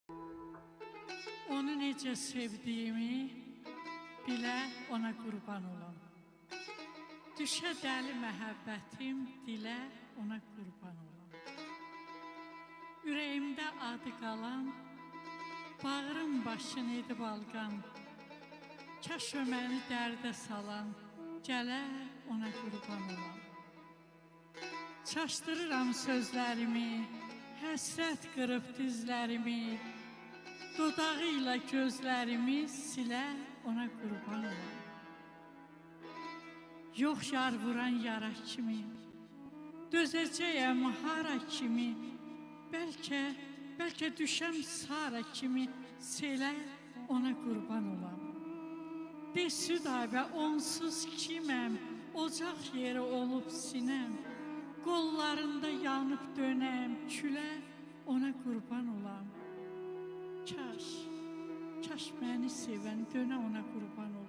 Onu necə sevdiyimi bilə, ona qurban olam. Düşə dəli məhəbbətim, dilə, ona qurban olam. Ürəyimdə adı qalan, bağrım başın edib alqan, kaş o məni dərdə salan, gələ, ona qurban olam. Çaşdırıram sözlərimi, həsrət qırıb dizlərimi, dodağı ilə gözlərimi silə, ona qurban olam. Yox yar vuran yara kimi, dözəcəyəm hara kimi, bəlkə düşəm Sara kimi, selə, ona qurban olam. De Südabə onsuz kiməm, ocaq yeri olub sinəm, qollarında yanıb dönəm, külə, ona qurban olam. Kaş məni sevən dönə ona qurban olam.